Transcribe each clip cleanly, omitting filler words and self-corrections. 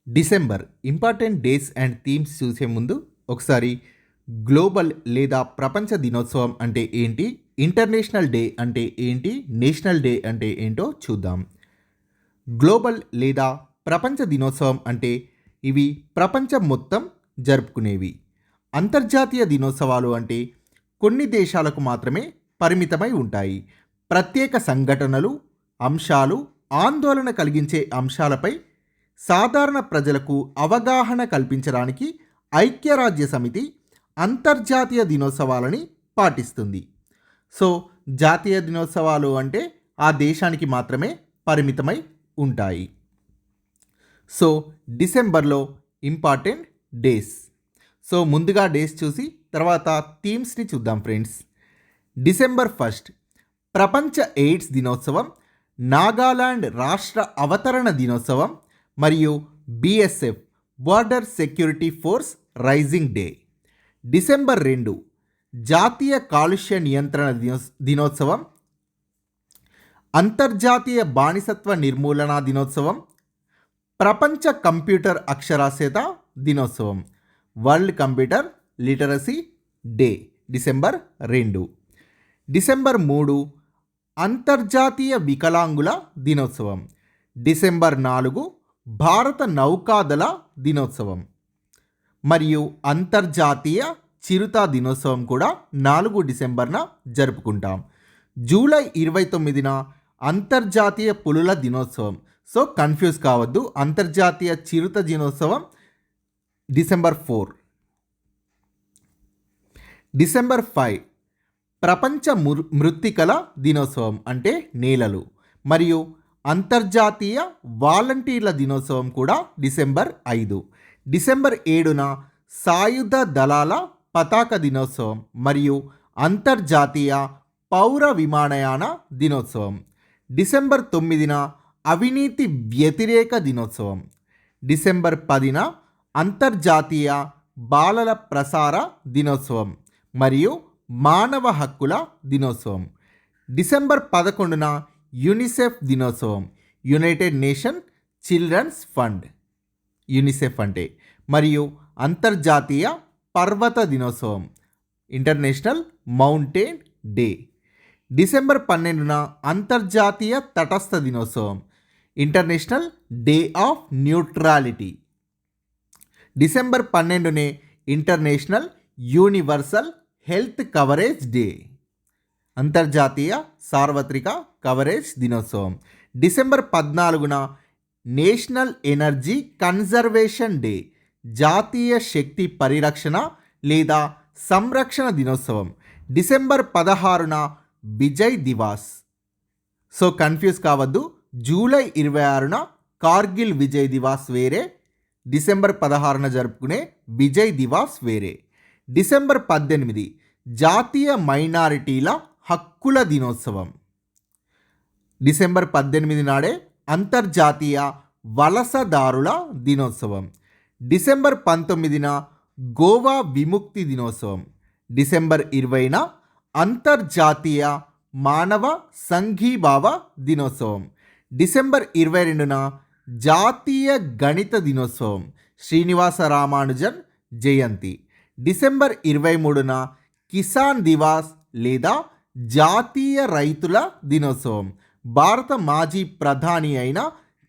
December important days and themes చూసే ముందు ఒకసారి గ్లోబల్ లేదా ప్రపంచ దినోత్సవం అంటే ఏంటి, ఇంటర్నేషనల్ డే అంటే ఏంటి, నేషనల్ డే అంటే ఏంటో చూద్దాం. గ్లోబల్ లేదా ప్రపంచ దినోత్సవం అంటే ఇవి ప్రపంచం మొత్తం జరుపుకునేవి. అంతర్జాతీయ దినోత్సవాలు అంటే కొన్ని దేశాలకు మాత్రమే పరిమితమై ఉంటాయి. ప్రత్యేక సంఘటనలు, అంశాలు, ఆందోళన కలిగించే అంశాలపై సాధారణ ప్రజలకు అవగాహన కల్పించడానికి ఐక్యరాజ్య సమితి అంతర్జాతీయ దినోత్సవాలని పాటిస్తుంది. సో జాతీయ దినోత్సవాలు అంటే ఆ దేశానికి మాత్రమే పరిమితమై ఉంటాయి. సో డిసెంబర్లో ఇంపార్టెంట్ డేస్. సో ముందుగా డేస్ చూసి తర్వాత థీమ్స్ని చూద్దాం ఫ్రెండ్స్. డిసెంబర్ 1 ప్రపంచ ఎయిడ్స్ దినోత్సవం, నాగాలాండ్ రాష్ట్ర అవతరణ దినోత్సవం మరియు BSF border security force rising day. December 2 జాతీయ కాలుష్య నియంత్రణ దినోత్సవం, అంతర్జాతీయ బానిసత్వ నిర్మూలన దినోత్సవం, ప్రపంచ కంప్యూటర్ అక్షరాస్యత దినోత్సవం, world computer literacy day December 2. December 3 అంతర్జాతీయ వికలాంగుల దినోత్సవం. డిసెంబర్ 4 భారత నౌకాదళ దినోత్సవం మరియు అంతర్జాతీయ చిరుత దినోత్సవం కూడా 4 డిసెంబర్న జరుపుకుంటాం. జూలై 29న అంతర్జాతీయ పులుల దినోత్సవం. సో కన్ఫ్యూజ్ కావద్దు, అంతర్జాతీయ చిరుత దినోత్సవం డిసెంబర్ 4. డిసెంబర్ 5 ప్రపంచ మృత్తికల దినోత్సవం అంటే నేలలు మరియు అంతర్జాతీయ వాలంటీర్ల దినోత్సవం కూడా డిసెంబర్ 5. డిసెంబర్ 7న సాయుధ దళాల పతాక దినోత్సవం మరియు అంతర్జాతీయ పౌర విమానయాన దినోత్సవం. డిసెంబర్ 9న అవినీతి వ్యతిరేక దినోత్సవం. డిసెంబర్ 10న అంతర్జాతీయ బాలల ప్రసార దినోత్సవం మరియు మానవ హక్కుల దినోత్సవం. డిసెంబర్ 11న యునిసెఫ్ దినోత్సవం, united nation children's fund UNICEF అంటే, మరియు అంతర్జాతీయ పర్వత దినోత్సవం, ఇంటర్నేషనల్ మౌంటైన్ డే. డిసెంబర్ 12న అంతర్జాతీయ తటస్థ దినోత్సవం, international day of neutrality. December 12నే international universal health coverage day, అంతర్జాతీయ సార్వత్రిక కవరేజ్ దినోత్సవం. డిసెంబర్ 14న నేషనల్ ఎనర్జీ కన్జర్వేషన్ డే, జాతీయ శక్తి పరిరక్షణ లేదా సంరక్షణ దినోత్సవం. డిసెంబర్ 16న విజయ్ దివాస్. సో కన్ఫ్యూజ్ కావద్దు, జూలై 26న కార్గిల్ విజయ్ దివాస్ వేరే, డిసెంబర్ 16న జరుపుకునే విజయ్ దివాస్ వేరే. డిసెంబర్ 18 జాతీయ మైనారిటీల హక్కుల దినోత్సవం. డిసెంబర్ 18 నాడే అంతర్జాతీయ వలసదారుల దినోత్సవం. డిసెంబర్ 19న గోవా విముక్తి దినోత్సవం. డిసెంబర్ 20న అంతర్జాతీయ మానవ సంఘీభావ దినోత్సవం. డిసెంబర్ 22న జాతీయ గణిత దినోత్సవం, శ్రీనివాస రామానుజన్ జయంతి. డిసెంబర్ 23న కిసాన్ దివాస్ లేదా జాతీయ రైతుల దినోత్సవం, భారత మాజీ ప్రధాని అయిన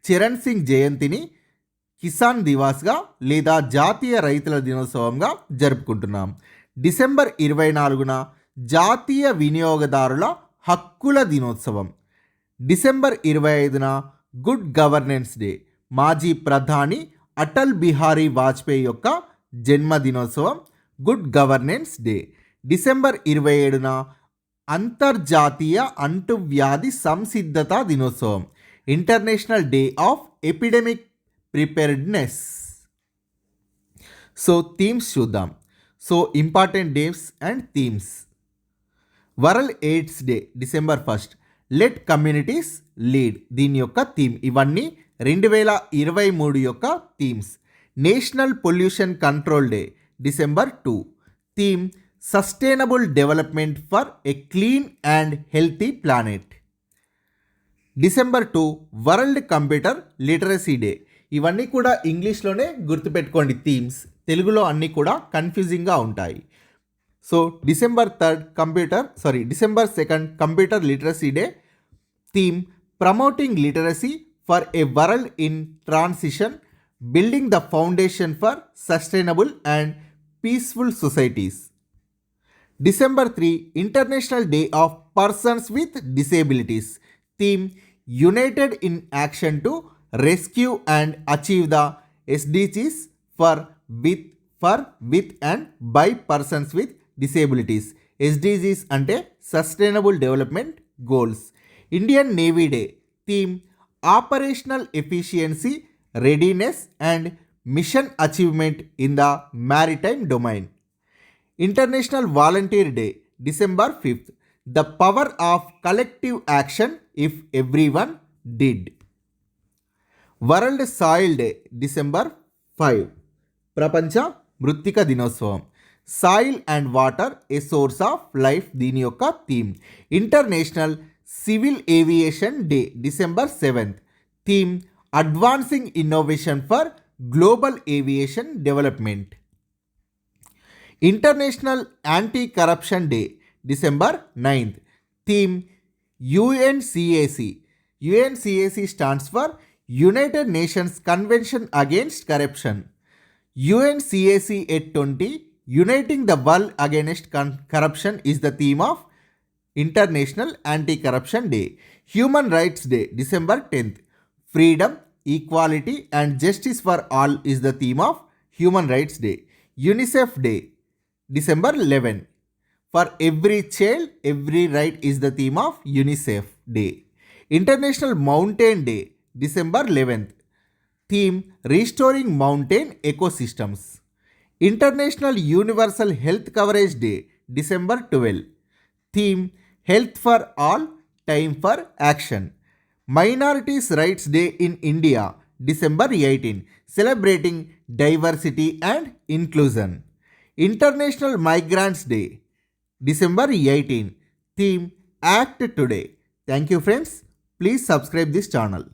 చరణ్ సింగ్ జయంతిని కిసాన్ దివాస్గా లేదా జాతీయ రైతుల దినోత్సవంగా జరుపుకుంటున్నాం. డిసెంబర్ 24న జాతీయ వినియోగదారుల హక్కుల దినోత్సవం. డిసెంబర్ 25న గుడ్ గవర్నెన్స్ డే, మాజీ ప్రధాని అటల్ బిహారీ వాజ్పేయి యొక్క జన్మదినోత్సవం, గుడ్ గవర్నెన్స్ డే. డిసెంబర్ 27న అంతర్జాతీయ అంటువ్యాధి సంసిద్ధత దినోత్సవం, international day of epidemic preparedness. So themes చూద్దాం. So important days and themes. World AIDS day December 1, let communities lead, దీని యొక్క థీమ్. ఇవన్నీ 2023 యొక్క themes. National pollution control day December 2, theme sustainable development for a clean and healthy planet. December 2 world computer literacy day, ఇవన్నీ కూడా ఇంగ్లీష్లోనే గుర్తుపెట్టుకోండి themes. తెలుగులో అన్నీ కూడా కన్ఫ్యూజింగ్గా ఉంటాయి. So December 2nd computer literacy day. Theme promoting literacy for a world in transition, building the foundation for sustainable and peaceful societies. December 3 international day of persons with disabilities. Theme united in action to rescue and achieve the SDGs with and by persons with disabilities. SDGs అంటే sustainable development goals. Indian navy day. Theme operational efficiency, readiness and mission achievement in the maritime domain. International volunteer day. December 5th the power of collective action if everyone did. World soil day. December 5 ప్రపంచ మృత్తిక దినోత్సవం. Soil and water A source of life దీని యొక్క theme. International civil aviation day. December 7th theme advancing innovation for global aviation development. International anti corruption day. December 9th theme UNCAC. UNCAC stands for United nations convention against corruption. UNCAC at 20 Uniting the World Against Corruption is the theme of International Anti-Corruption Day. Human Rights Day. December 10th Freedom, Equality and Justice for All is the theme of Human Rights Day. UNICEF Day. December 11 For every child, every right is the theme of UNICEF Day. International Mountain Day. December 11th theme restoring mountain ecosystems. International universal health coverage day. December 12 theme health for all, time for action. Minorities rights day in India. December 18 celebrating diversity and inclusion. International migrants day. December 18 theme act today. Thank you friends. Please subscribe this channel.